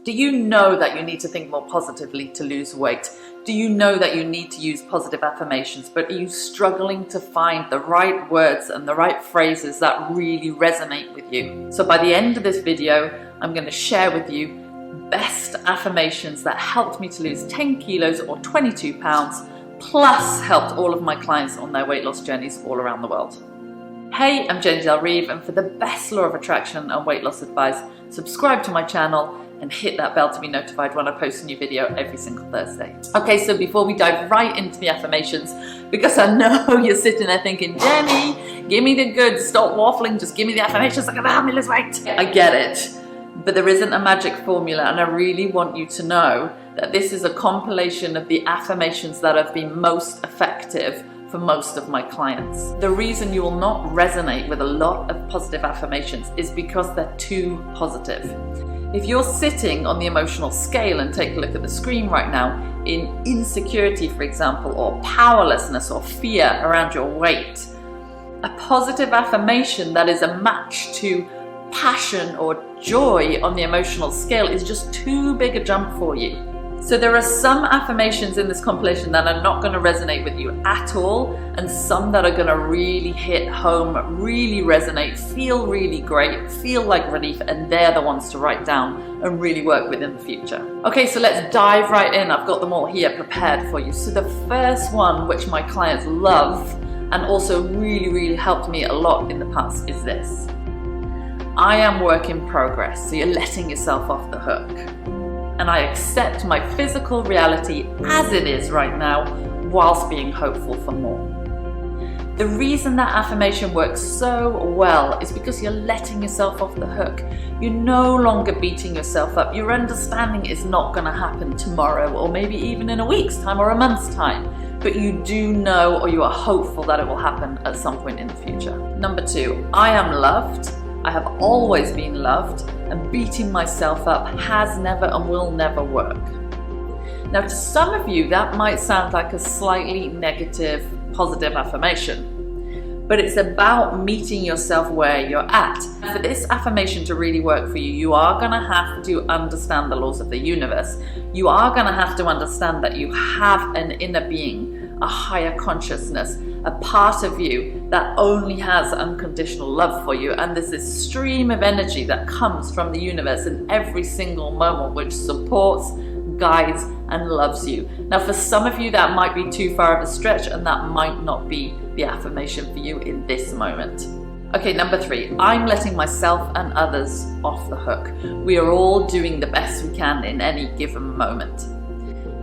Do you know that you need to think more positively to lose weight? Do you know that you need to use positive affirmations, but are you struggling to find the right words and the right phrases that really resonate with you? So by the end of this video, I'm going to share with you best affirmations that helped me to lose 10 kilos or 22 pounds, plus helped all of my clients on their weight loss journeys all around the world. Hey, I'm Jenny Del Reeve, and for the best law of attraction and weight loss advice, subscribe to my channel and hit that bell to be notified when I post a new video every single Thursday. Okay, so before we dive right into the affirmations, because I know you're sitting there thinking, Jenny, give me the goods, stop waffling, just give me the affirmations that are gonna help me lose weight. I get it, but there isn't a magic formula, and I really want you to know that this is a compilation of the affirmations that have been most effective for most of my clients. The reason you will not resonate with a lot of positive affirmations is because they're too positive. If you're sitting on the emotional scale, and take a look at the screen right now, in insecurity, for example, or powerlessness or fear around your weight, a positive affirmation that is a match to passion or joy on the emotional scale is just too big a jump for you. So there are some affirmations in this compilation that are not going to resonate with you at all, and some that are going to really hit home, really resonate, feel really great, feel like relief, and they're the ones to write down and really work with in the future. Okay, so let's dive right in. I've got them all here prepared for you. So the first one, which my clients love and also really helped me a lot in the past, is this. I am work in progress. So you're letting yourself off the hook. And I accept my physical reality as it is right now, whilst being hopeful for more. The reason that affirmation works so well is because you're letting yourself off the hook. You're no longer beating yourself up. You're understanding it's not going to happen tomorrow, or maybe even in a week's time or a month's time. But you do know, or you are hopeful that it will happen at some point in the future. Number 2, I am loved. I have always been loved, and beating myself up has never and will never work. Now, to some of you, that might sound like a slightly negative, positive affirmation, but it's about meeting yourself where you're at. For this affirmation to really work for you, you are going to have to understand the laws of the universe. You are going to have to understand that you have an inner being, a higher consciousness, a part of you that only has unconditional love for you, and there's this stream of energy that comes from the universe in every single moment which supports, guides, and loves you. Now, for some of you, that might be too far of a stretch, and that might not be the affirmation for you in this moment. Okay, number 3, I'm letting myself and others off the hook. We are all doing the best we can in any given moment.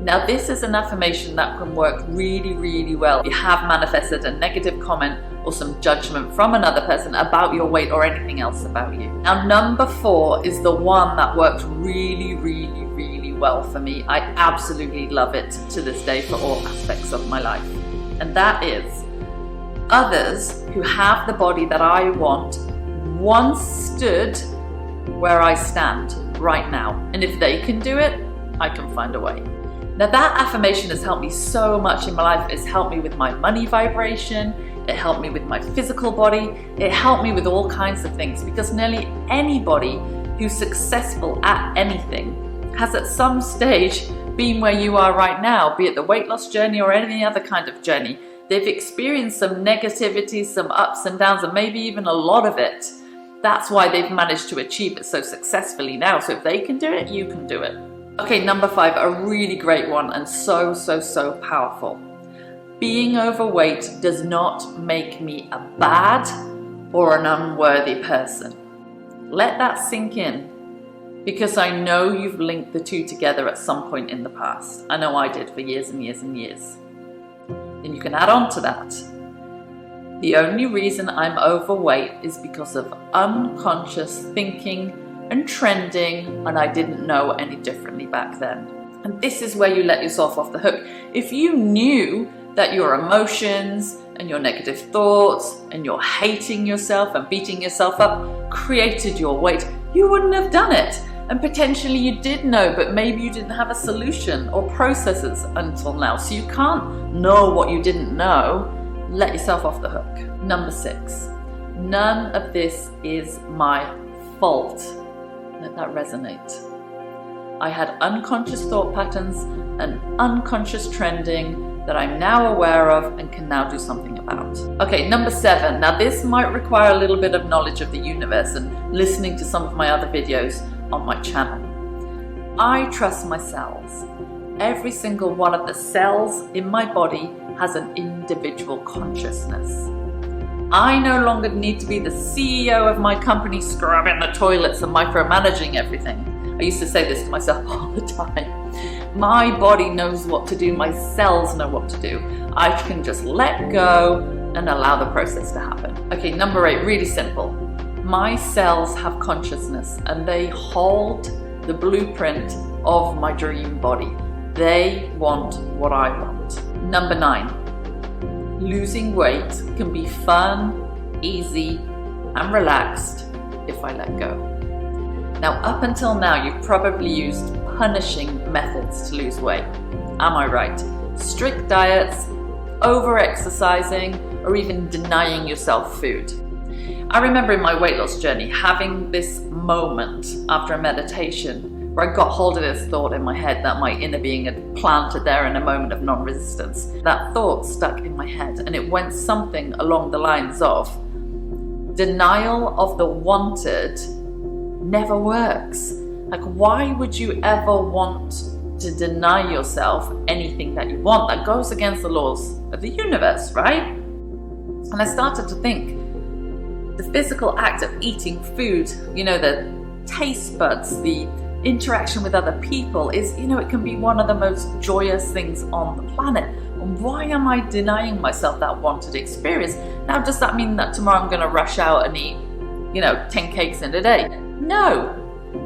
Now, this is an affirmation that can work really well if you have manifested a negative comment or some judgment from another person about your weight or anything else about you. Now, number 4 is the one that worked really well for me. I absolutely love it to this day for all aspects of my life. And that is, others who have the body that I want once stood where I stand right now. And if they can do it, I can find a way. Now, that affirmation has helped me so much in my life. It's helped me with my money vibration. It helped me with my physical body. It helped me with all kinds of things, because nearly anybody who's successful at anything has at some stage been where you are right now, be it the weight loss journey or any other kind of journey. They've experienced some negativity, some ups and downs, and maybe even a lot of it. That's why they've managed to achieve it so successfully now. So if they can do it, you can do it. Okay, number 5, a really great one, and so powerful. Being overweight does not make me a bad or an unworthy person. Let that sink in, because I know you've linked the two together at some point in the past. I know I did for years and years and years. And you can add on to that. The only reason I'm overweight is because of unconscious thinking and trending, and I didn't know any differently back then. And this is where you let yourself off the hook. If you knew that your emotions and your negative thoughts and your hating yourself and beating yourself up created your weight, you wouldn't have done it. And potentially you did know, but maybe you didn't have a solution or processes until now. So you can't know what you didn't know. Let yourself off the hook. Number 6, none of this is my fault. Let that resonate. I had unconscious thought patterns and unconscious trending that I'm now aware of and can now do something about. Okay, number 7. Now this might require a little bit of knowledge of the universe and listening to some of my other videos on my channel. I trust my cells. Every single one of the cells in my body has an individual consciousness. I no longer need to be the CEO of my company scrubbing the toilets and micromanaging everything. I used to say this to myself all the time. My body knows what to do, my cells know what to do. I can just let go and allow the process to happen. Okay, number 8, really simple. My cells have consciousness and they hold the blueprint of my dream body. They want what I want. Number 9, losing weight can be fun, easy, and relaxed if I let go. Now, up until now, you've probably used punishing methods to lose weight. Am I right? Strict diets, over-exercising, or even denying yourself food. I remember in my weight loss journey having this moment after a meditation where I got hold of this thought in my head that my inner being had planted there in a moment of non-resistance. That thought stuck in my head and it went something along the lines of, denial of the wanted never works. Like, why would you ever want to deny yourself anything that you want? That goes against the laws of the universe, right? And I started to think, the physical act of eating food, you know, the taste buds, the interaction with other people is, you know, it can be one of the most joyous things on the planet. And why am I denying myself that wanted experience? Now, does that mean that tomorrow I'm going to rush out and eat, you know, 10 cakes in a day? No.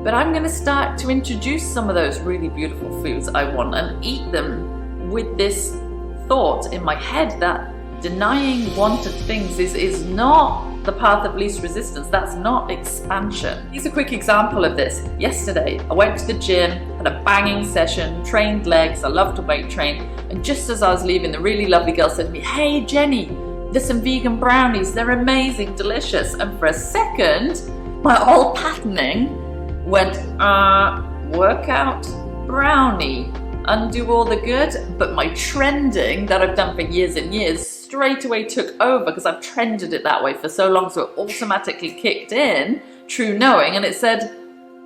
But I'm going to start to introduce some of those really beautiful foods I want and eat them with this thought in my head that denying wanted things is not the path of least resistance. That's not expansion. Here's a quick example of this. Yesterday, I went to the gym, had a banging session, trained legs. I love to weight train. And just as I was leaving, the really lovely girl said to me, "Hey, Jenny, there's some vegan brownies. They're amazing, delicious." And for a second, my whole patterning went, workout, brownie, undo all the good. But my trending that I've done for years and years straight away took over because I've trended it that way for so long. So it automatically kicked in true knowing and it said,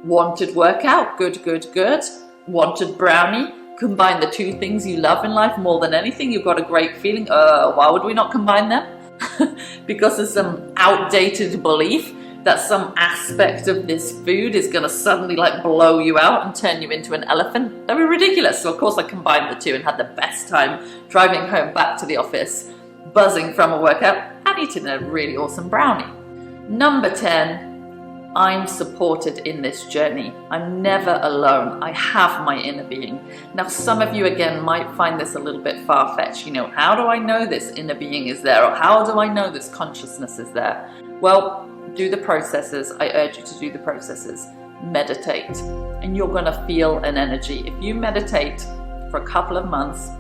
wanted workout, good, good, good. Wanted brownie, combine the two things you love in life more than anything. You've got a great feeling. Why would we not combine them? Because of some outdated belief that some aspect of this food is going to suddenly like blow you out and turn you into an elephant. That would be ridiculous. So of course I combined the two and had the best time driving home back to the office, buzzing from a workout and eating a really awesome brownie. Number 10, I'm supported in this journey. I'm never alone. I have my inner being. Now some of you again might find this a little bit far-fetched. You know, how do I know this inner being is there? Or how do I know this consciousness is there? Well, do the processes. I urge you to do the processes. Meditate, and you're going to feel an energy. If you meditate for a couple of months,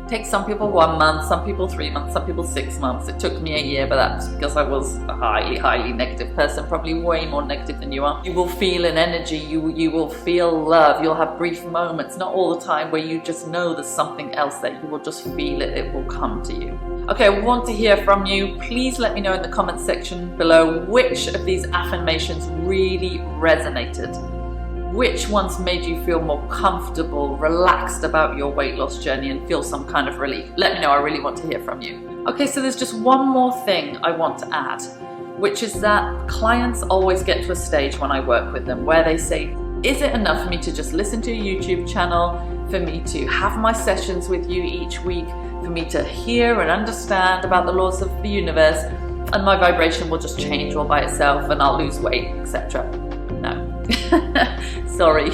takes some people 1 month, some people 3 months, some people 6 months. It took me a year, but that's because I was a highly, highly negative person, probably way more negative than you are. You will feel an energy, you will feel love, you'll have brief moments, not all the time, where you just know there's something else that you will just feel it, it will come to you. Okay, I want to hear from you. Please let me know in the comment section below which of these affirmations really resonated. Which ones made you feel more comfortable, relaxed about your weight loss journey and feel some kind of relief? Let me know, I really want to hear from you. Okay, so there's just one more thing I want to add, which is that clients always get to a stage when I work with them where they say, is it enough for me to just listen to a YouTube channel, for me to have my sessions with you each week, for me to hear and understand about the laws of the universe, and my vibration will just change all by itself and I'll lose weight, etc.? No. Sorry.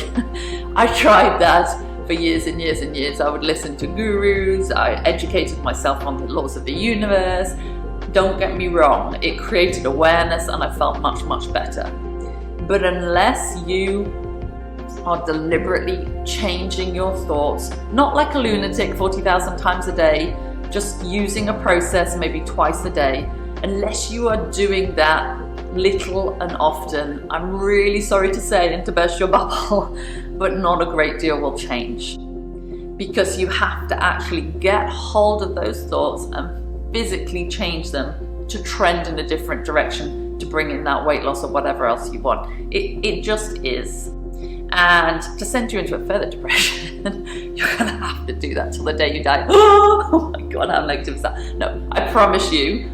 I tried that for years and years and years. I would listen to gurus, I educated myself on the laws of the universe. Don't get me wrong, it created awareness and I felt much, much better. But unless you are deliberately changing your thoughts, not like a lunatic 40,000 times a day, just using a process maybe twice a day, unless you are doing that little and often, I'm really sorry to say and to burst your bubble, but not a great deal will change. Because you have to actually get hold of those thoughts and physically change them to trend in a different direction to bring in that weight loss or whatever else you want. It just is. And to send you into a further depression, you're gonna have to do that till the day you die. Oh my God, how negative is that? No, I promise you,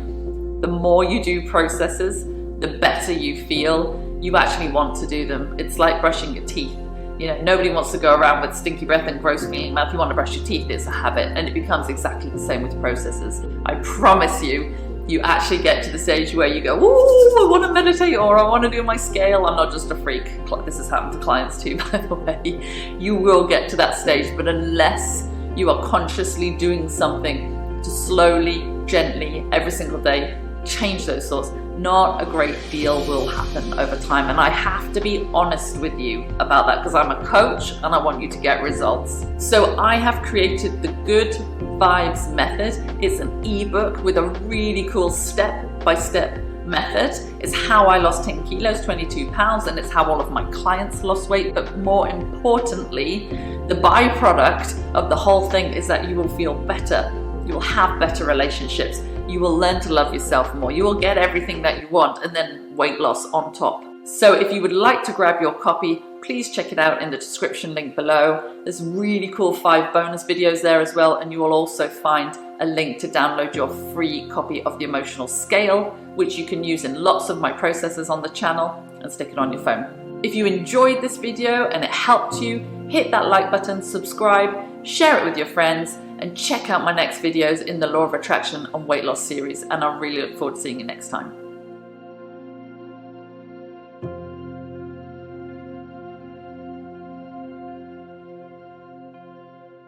the more you do processes, the better you feel. You actually want to do them. It's like brushing your teeth. You know, nobody wants to go around with stinky breath and gross feeling mouth. You want to brush your teeth, it's a habit, and it becomes exactly the same with processes. I promise you, you actually get to the stage where you go, ooh, I want to meditate, or I want to do my scale. I'm not just a freak. This has happened to clients too, by the way. You will get to that stage, but unless you are consciously doing something to slowly, gently, every single day, change those thoughts, not a great deal will happen over time. And I have to be honest with you about that because I'm a coach and I want you to get results. So I have created the Good Vibes Method. It's an ebook with a really cool step-by-step method. It's how I lost 10 kilos, 22 pounds, and it's how all of my clients lost weight. But more importantly, the byproduct of the whole thing is that you will feel better. You will have better relationships. You will learn to love yourself more. You will get everything that you want, and then weight loss on top. So if you would like to grab your copy, please check it out in the description link below. There's really cool 5 bonus videos there as well, and you will also find a link to download your free copy of the Emotional Scale, which you can use in lots of my processes on the channel and stick it on your phone. If you enjoyed this video and it helped you, hit that like button, subscribe, share it with your friends, and check out my next videos in the Law of Attraction and Weight Loss series. And I really look forward to seeing you next time.